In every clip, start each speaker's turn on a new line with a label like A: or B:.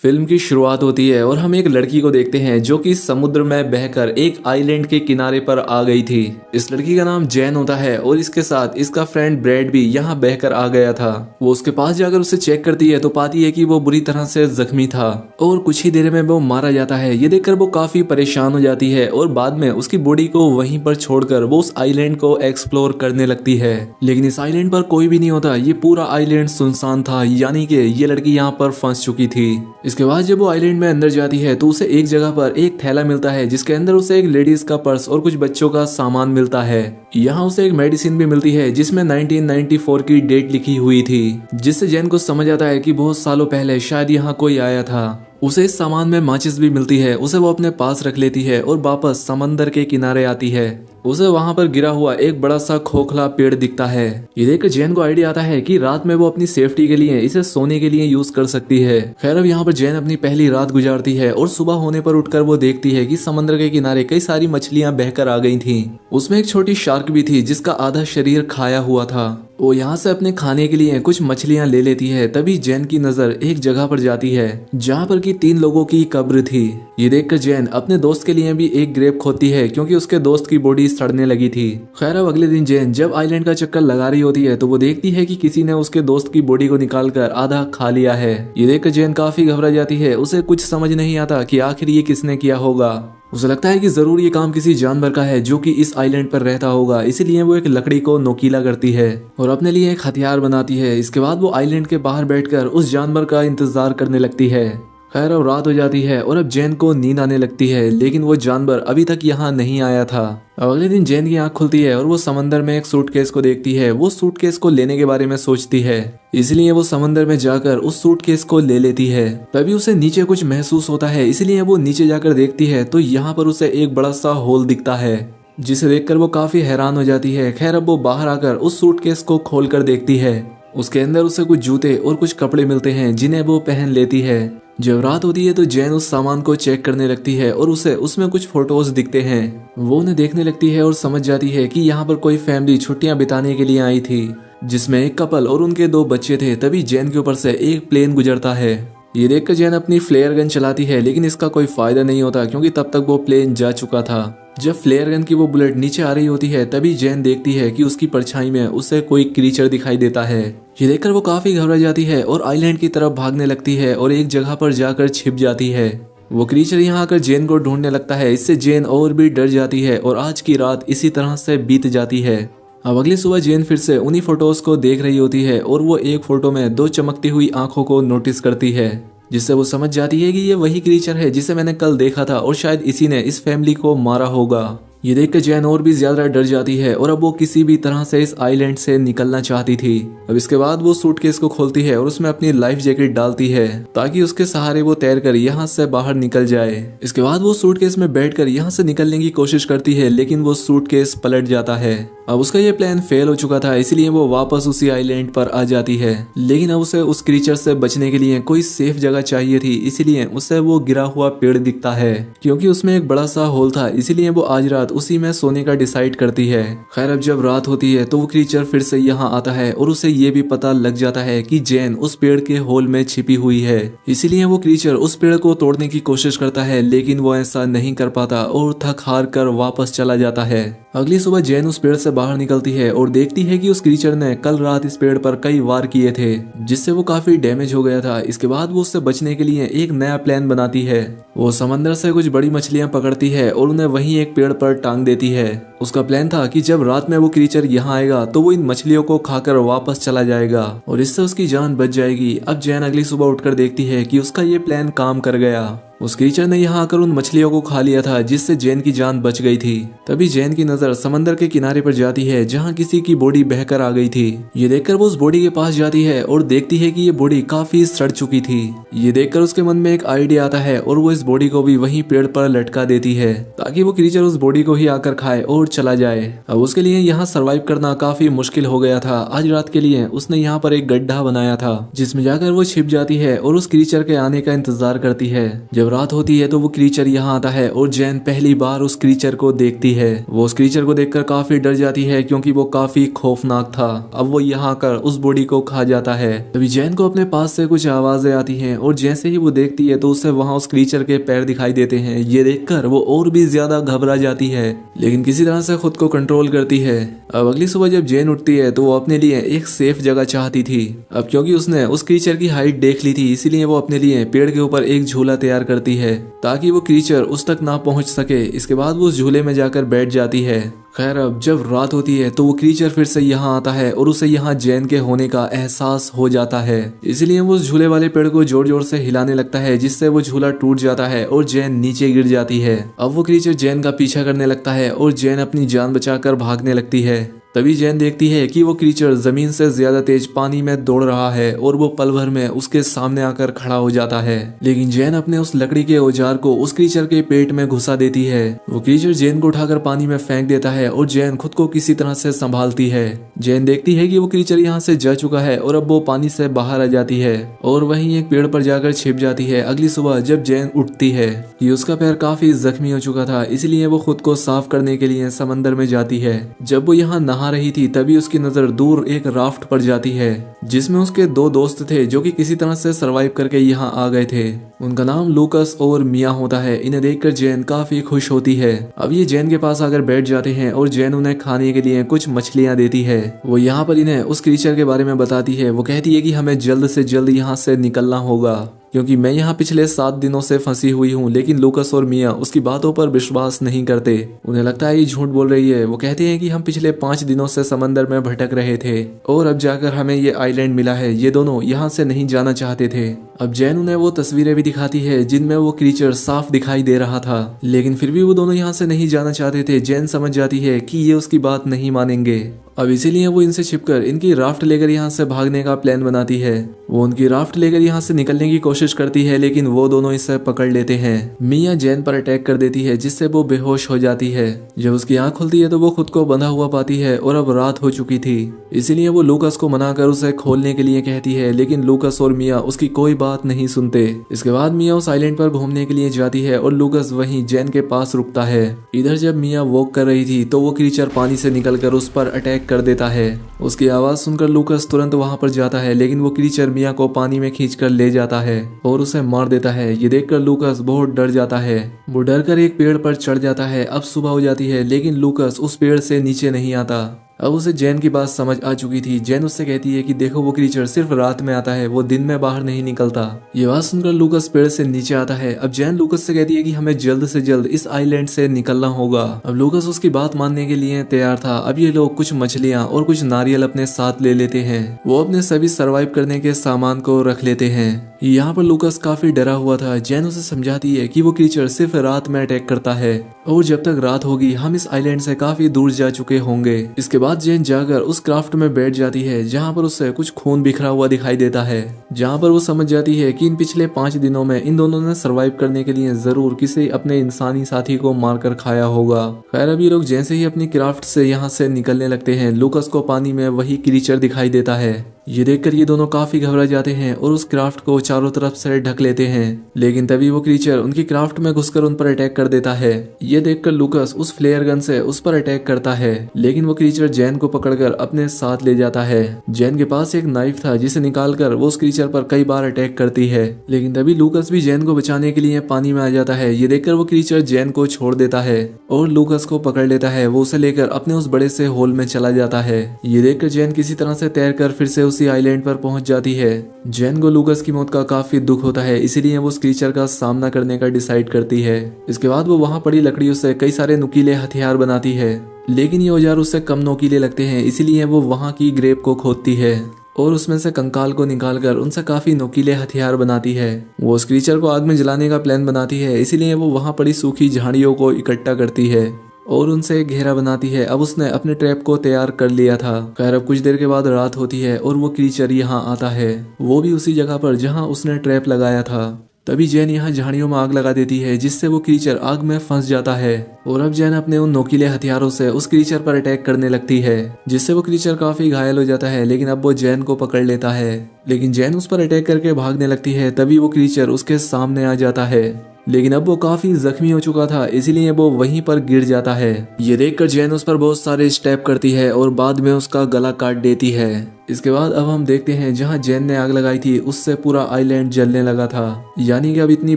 A: Film की शुरुआत होती है और हम एक लड़की को देखते हैं जो कि समुद्र में बहकर एक आइलैंड के किनारे पर आ गई थी। इस लड़की का नाम जैन होता है और इसके साथ इसका फ्रेंड ब्रैड भी यहाँ बहकर आ गया था। वो उसके पास जाकर उसे चेक करती है तो पाती है कि वो बुरी तरह से जख्मी था और कुछ ही देर में वो मारा जाता है। ये देखकर वो काफी परेशान हो जाती है और बाद में उसकी बॉडी को वहीं पर छोड़कर वो उस आइलैंड को एक्सप्लोर करने लगती है। लेकिन इस आइलैंड पर कोई भी नहीं होता। ये पूरा आइलैंड सुनसान था, यानी कि ये लड़की यहाँ पर फंस चुकी थी। इसके बाद जब वो आइलैंड में अंदर जाती है तो उसे एक जगह पर एक थैला मिलता है जिसके अंदर उसे एक लेडीज का पर्स और कुछ बच्चों का सामान मिलता है। यहाँ उसे एक मेडिसिन भी मिलती है जिसमें 1994 की डेट लिखी हुई थी, जिससे जैन को समझ आता है कि बहुत सालों पहले शायद यहाँ कोई आया था। उसे इस सामान में माचिस भी मिलती है। उसे वो अपने पास रख लेती है और वापस समंदर के किनारे आती है। उसे वहां पर गिरा हुआ एक बड़ा सा खोखला पेड़ दिखता है। ये देखकर जैन को आइडिया आता है कि रात में वो अपनी सेफ्टी के लिए इसे सोने के लिए यूज कर सकती है। खैर अब यहाँ पर जैन अपनी पहली रात गुजारती है और सुबह होने पर उठकर वो देखती है कि समुद्र के किनारे कई सारी मछलियां बहकर आ गई थीं। उसमें एक छोटी शार्क भी थी जिसका आधा शरीर खाया हुआ था। वो यहाँ से अपने खाने के लिए कुछ मछलियां ले लेती है। तभी जैन की नजर एक जगह पर जाती है जहाँ पर कि 3 लोगों की कब्र थी। ये देखकर जैन अपने दोस्त के लिए भी एक ग्रेप खोदती है क्योंकि उसके दोस्त की बॉडी सड़ने लगी थी। खैर अब अगले दिन जैन जब आइलैंड का चक्कर लगा रही होती है तो वो देखती है कि किसी ने उसके दोस्त की बॉडी को निकालकर आधा खा लिया है। ये देखकर जैन काफी घबरा जाती है। उसे कुछ समझ नहीं आता कि आखिर ये किसने किया होगा। उसे लगता है कि जरूर ये काम किसी जानवर का है जो कि इस आइलैंड पर रहता होगा, इसीलिए वो एक लकड़ी को नोकीला करती है और अपने लिए एक हथियार बनाती है। इसके बाद वो आइलैंड के बाहर बैठकर उस जानवर का इंतजार करने लगती है। खैर अब रात हो जाती है और अब जैन को नींद आने लगती है, लेकिन वो जानवर अभी तक यहाँ नहीं आया था। अब अगले दिन जैन की आंख खुलती है और वो समंदर में एक सूटकेस को देखती है। वो सूटकेस को लेने के बारे में सोचती है, इसलिए वो समंदर में जाकर उस सूटकेस को ले लेती है। तभी उसे नीचे कुछ महसूस होता है, इसलिए वो नीचे जाकर देखती है तो यहाँ पर उसे एक बड़ा सा होल दिखता है, जिसे देखकर वो काफी हैरान हो जाती है। खैर अब वो बाहर आकर उस सूटकेस को खोल कर देखती है। उसके अंदर उसे कुछ जूते और कुछ कपड़े मिलते हैं जिन्हें वो पहन लेती है। जब रात होती है तो जैन उस सामान को चेक करने लगती है और उसे उसमें कुछ फोटोज दिखते हैं। वो उन्हें देखने लगती है और समझ जाती है कि यहाँ पर कोई फैमिली छुट्टियां बिताने के लिए आई थी, जिसमें एक कपल और उनके 2 बच्चे थे। तभी जैन के ऊपर से एक प्लेन गुजरता है। ये देखकर जैन अपनी फ्लेयर गन चलाती है, लेकिन इसका कोई फायदा नहीं होता क्योंकि तब तक वो प्लेन जा चुका था। जब फ्लेयर गन की वो बुलेट नीचे आ रही होती है तभी जैन देखती है कि उसकी परछाई में उसे कोई क्रीचर दिखाई देता है। ये देखकर वो काफी घबरा जाती है और आइलैंड की तरफ भागने लगती है और एक जगह पर जाकर छिप जाती है। वो क्रीचर यहाँ आकर जैन को ढूंढने लगता है। इससे जैन और भी डर जाती है और आज की रात इसी तरह से बीत जाती है। अब अगली सुबह जैन फिर से उन्हीं फोटोज को देख रही होती है और वो एक फोटो में 2 चमकती हुई आंखों को नोटिस करती है, जिससे वो समझ जाती है कि ये वही क्रीचर है जिसे मैंने कल देखा था और शायद इसी ने इस फैमिली को मारा होगा। ये देखकर जैन और भी ज्यादा डर जाती है और अब वो किसी भी तरह से इस आइलैंड से निकलना चाहती थी। अब इसके बाद वो सूटकेस को खोलती है और उसमें अपनी लाइफ जैकेट डालती है ताकि उसके सहारे वो तैरकर यहाँ से बाहर निकल जाए। इसके बाद वो सूटकेस में बैठकर यहाँ से निकलने की कोशिश करती है, लेकिन वो सूटकेस पलट जाता है। अब उसका ये प्लान फेल हो चुका था, इसलिए वो वापस उसी आइलैंड पर आ जाती है। लेकिन अब उसे उस क्रीचर से बचने के लिए कोई सेफ जगह चाहिए थी, इसीलिए उसे वो गिरा हुआ पेड़ दिखता है। क्योंकि उसमें एक बड़ा सा होल था, इसीलिए वो आज रात उसी में सोने का डिसाइड करती है। खैर अब जब रात होती है तो वो क्रीचर फिर से यहाँ आता है और उसे ये भी पता लग जाता है कि जैन उस पेड़ के होल में छिपी हुई है। इसीलिए वो क्रीचर उस पेड़ को तोड़ने की कोशिश करता है, लेकिन वो ऐसा नहीं कर पाता और थक हार कर वापस चला जाता है। अगली सुबह जैन उस पेड़ से बाहर निकलती है और देखती है कि उस क्रीचर ने कल रात इस पेड़ पर कई वार किए थे, जिससे वो काफी डैमेज हो गया था। इसके बाद वो उससे बचने के लिए एक नया प्लान बनाती है। वो समंदर से कुछ बड़ी मछलियां पकड़ती है और उन्हें वहीं एक पेड़ पर टांग देती है। उसका प्लान था कि जब रात में वो क्रीचर यहाँ आएगा तो वो इन मछलियों को खाकर वापस चला जाएगा और इससे उसकी जान बच जाएगी। अब जैन अगली सुबह उठकर देखती है कि उसका ये प्लान काम कर गया। उस क्रीचर ने यहाँ आकर उन मछलियों को खा लिया था, जिससे जैन की जान बच गई थी। तभी जैन की नजर समंदर के किनारे पर जाती है जहाँ किसी की बॉडी बहकर आ गई थी। ये देखकर वो उस बॉडी के पास जाती है और देखती है कि ये बॉडी काफी सड़ चुकी थी। ये देखकर उसके मन में एक आइडिया आता है और वो इस बॉडी को भी वहीं पेड़ पर लटका देती है ताकि वो क्रीचर उस बॉडी को ही आकर खाए और चला जाए। अब उसके लिए यहाँ सर्वाइव करना काफी मुश्किल हो गया था। आज रात के लिए उसने यहाँ पर एक गड्ढा बनाया था जिसमें जाकर वो छिप जाती है और उस क्रीचर के आने का इंतजार करती है। जब जब रात होती है तो वो क्रीचर यहाँ आता है और जैन पहली बार उस क्रीचर को देखती है। वो उस क्रीचर को देखकर काफी डर जाती है क्योंकि वो काफी खौफनाक था। अब वो यहाँ आकर उस बॉडी को खा जाता है। तभी जैन को अपने पास से कुछ आवाजें आती हैं और जैसे ही वो देखती है तो उसे वहाँ उस क्रीचर के पैर दिखाई देते हैं। ये देखकर वो और भी ज्यादा घबरा जाती है, लेकिन किसी तरह से खुद को कंट्रोल करती है। अब अगली सुबह जब जैन उठती है तो वो अपने लिए एक सेफ जगह चाहती थी। अब क्योंकि उसने उस क्रीचर की हाइट देख ली थी, इसीलिए वो अपने लिए पेड़ के ऊपर एक झूला तैयार करती है ताकि वो क्रीचर उस तक ना पहुंच सके। इसके बाद वो उस झूले में जाकर बैठ जाती है। खैर अब जब रात होती है तो वो क्रीचर फिर से यहाँ आता है और उसे यहाँ जैन के होने का एहसास हो जाता है। इसलिए वो उस झूले वाले पेड़ को जोर जोर से हिलाने लगता है, जिससे वो झूला टूट जाता है और जैन नीचे गिर जाती है। अब वो क्रीचर जैन का पीछा करने लगता है और जैन अपनी जान बचाकर भागने लगती है। तभी जैन देखती है कि वो क्रीचर जमीन से ज्यादा तेज पानी में दौड़ रहा है और वो पल भर में उसके सामने आकर खड़ा हो जाता है। लेकिन जैन अपने उस लकड़ी के औजार को उस क्रीचर के पेट में घुसा देती है। वो क्रीचर जैन को उठाकर पानी में फेंक देता है और जैन खुद को किसी तरह से संभालती है। जैन देखती है कि वो क्रीचर यहाँ से जा चुका है और अब वो पानी से बाहर आ जाती है और वहीं एक पेड़ पर जाकर छिप जाती है। अगली सुबह जब जैन उठती है कि उसका पैर काफी जख्मी हो चुका था, इसलिए वो खुद को साफ करने के लिए समंदर में जाती है। जब वो यहाँ नहा रही थी तभी उसकी नजर दूर एक राफ्ट पर जाती है जिसमें उसके दो दोस्त थे जो कि किसी तरह से सरवाइव करके यहाँ आ गए थे। उनका नाम लूकस और मिया होता है। इन्हें देखकर जैन काफी खुश होती है। अब ये जैन के पास आकर बैठ जाते हैं और जैन उन्हें खाने के लिए कुछ मछलियां देती है। वो यहाँ पर इन्हें उस क्रीचर के बारे में बताती है। वो कहती है कि हमें जल्द से जल्द यहाँ से निकलना होगा क्योंकि मैं यहाँ पिछले 7 दिनों से फंसी हुई हूँ। लेकिन लूकस और मिया उसकी बातों पर विश्वास नहीं करते। उन्हें लगता है ये झूठ बोल रही है। वो कहते हैं कि हम पिछले 5 दिनों से समंदर में भटक रहे थे और अब जाकर हमें ये आइलैंड मिला है। ये दोनों यहाँ से नहीं जाना चाहते थे। अब जैन उन्हें वो तस्वीरें भी दिखाती है जिनमें वो क्रीचर साफ दिखाई दे रहा था, लेकिन फिर भी वो दोनों यहाँ से नहीं जाना चाहते थे। जैन समझ जाती है कि ये उसकी बात नहीं मानेंगे। अब इसीलिए वो इनसे छिपकर इनकी राफ्ट लेकर यहाँ से भागने का प्लान बनाती है। वो उनकी राफ्ट लेकर यहाँ से निकलने की कोशिश करती है, लेकिन वो दोनों इसे पकड़ लेते हैं। मिया जैन पर अटैक कर देती है जिससे वो बेहोश हो जाती है। जब उसकी आंख खुलती है तो वो खुद को बंधा हुआ पाती है और अब रात हो चुकी थी। इसीलिए वो लूकस को मनाकर उसे खोलने के लिए कहती है, लेकिन लूकस और मिया उसकी कोई बात नहीं सुनते। इसके बाद मिया उस आइलैंड पर घूमने के लिए जाती है और लूकस वहीं जैन के पास रुकता है। इधर जब मिया वॉक कर रही थी तो वो क्रीचर पानी से निकलकर उस पर अटैक कर देता है। उसकी आवाज सुनकर लूकस तुरंत वहां पर जाता है, लेकिन वो क्रीचर मिया को पानी में खींचकर ले जाता है और उसे मार देता है। ये देखकर लूकस बहुत डर जाता है। वो डर कर एक पेड़ पर चढ़ जाता है। अब सुबह हो जाती है, लेकिन लूकस उस पेड़ से नीचे नहीं आता। अब उसे जैन की बात समझ आ चुकी थी। जैन उससे कहती है कि देखो वो क्रीचर सिर्फ रात में आता है, वो दिन में बाहर नहीं निकलता। ये बात सुनकर लूकस पेड़ से नीचे आता है। अब जैन लूकस से कहती है कि हमें जल्द से जल्द इस आइलैंड से निकलना होगा। अब लूकस उसकी बात मानने के लिए तैयार था। अब ये लोग कुछ मछलियां और कुछ नारियल अपने साथ ले लेते हैं। वो अपने सभी सर्वाइव करने के सामान को रख लेते हैं। यहाँ पर लूकस काफी डरा हुआ था। जैन उसे समझाती है कि वो क्रीचर सिर्फ रात में अटैक करता है और जब तक रात होगी हम इस आइलैंड से काफी दूर जा चुके होंगे। इसके बाद जैन जाकर उस क्राफ्ट में बैठ जाती है जहाँ पर उसे कुछ खून बिखरा हुआ दिखाई देता है, जहाँ पर वो समझ जाती है कि इन पिछले 5 दिनों में इन दोनों ने सरवाइव करने के लिए जरूर किसी अपने इंसानी साथी को मारकर खाया होगा। खैर अभी लोग जैसे ही अपनी क्राफ्ट से यहाँ से निकलने लगते हैं, लूकस को पानी में वही क्रीचर दिखाई देता है। ये देखकर ये दोनों काफी घबरा जाते हैं और उस क्राफ्ट को चारों तरफ से ढक लेते हैं, लेकिन तभी वो क्रीचर उनकी क्राफ्ट में घुसकर उन पर अटैक कर देता है। ये देखकर लूकस उस फ्लेयर गन से उस पर अटैक करता है, लेकिन वो क्रीचर जैन को पकड़कर अपने साथ ले जाता है। जैन के पास एक नाइफ था जिसे निकालकर वो उस क्रीचर पर कई बार अटैक करती है, लेकिन तभी लूकस भी जैन को बचाने के लिए पानी में आ जाता है। ये देखकर वो क्रीचर जैन को छोड़ देता है और लूकस को पकड़ लेता है। वो उसे लेकर अपने उस बड़े से होल में चला जाता है। ये देखकर जैन किसी तरह से तैरकर फिर से उसी आइलैंड पर पहुंच जाती है। जैन को लूकस की मौत का काफी दुख होता है, इसीलिए वो उस क्रीचर का सामना करने का डिसाइड करती है। इसके बाद वो वहां पड़ी लकड़ियों से कई सारे नुकीले हथियार बनाती है, लेकिन ये औजार उससे कम नुकीले लगते हैं, इसीलिए वो वहां की ग्रेव को खोदती है और उसमें से कंकाल को निकालकर उनसे काफी नुकीले हथियार बनाती है। वो उस क्रीचर को आग में जलाने का प्लान बनाती है, इसीलिए वो वहां पड़ी सूखी झाड़ियों को इकट्ठा करती है और उनसे एक घेरा बनाती है। अब उसने अपने ट्रैप को तैयार कर लिया था। खैर अब कुछ देर के बाद रात होती है और वो क्रीचर यहाँ आता है, वो भी उसी जगह पर जहाँ उसने ट्रैप लगाया था। तभी जैन यहाँ झाड़ियों में आग लगा देती है, जिससे वो क्रीचर आग में फंस जाता है और अब जैन अपने उन नोकीले हथियारों से उस क्रीचर पर अटैक करने लगती है, जिससे वो क्रीचर काफी घायल हो जाता है। लेकिन अब वो जैन को पकड़ लेता है, लेकिन जैन उस पर अटैक करके भागने लगती है। तभी वो क्रीचर उसके सामने आ जाता है। लेकिन अब वो काफी जख्मी हो चुका था, इसीलिए वो वहीं पर गिर जाता है। ये देखकर जैन उस पर बहुत सारे स्टेप करती है और बाद में उसका गला काट देती है। इसके बाद अब हम देखते हैं जहां जैन ने आग लगाई थी उससे पूरा आइलैंड जलने लगा था, यानी कि अब इतनी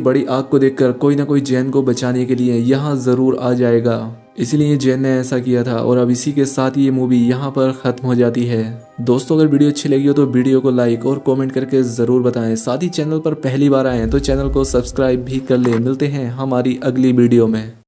A: बड़ी आग को देखकर कोई ना कोई जैन को बचाने के लिए यहाँ जरूर आ जाएगा। इसलिए जैन ने ऐसा किया था और अब इसी के साथ ये मूवी यहाँ पर खत्म हो जाती है। दोस्तों अगर वीडियो अच्छी लगी हो तो वीडियो को लाइक और कमेंट करके जरूर बताएं। साथ ही चैनल पर पहली बार आए हैं तो चैनल को सब्सक्राइब भी कर ले। मिलते हैं हमारी अगली वीडियो में।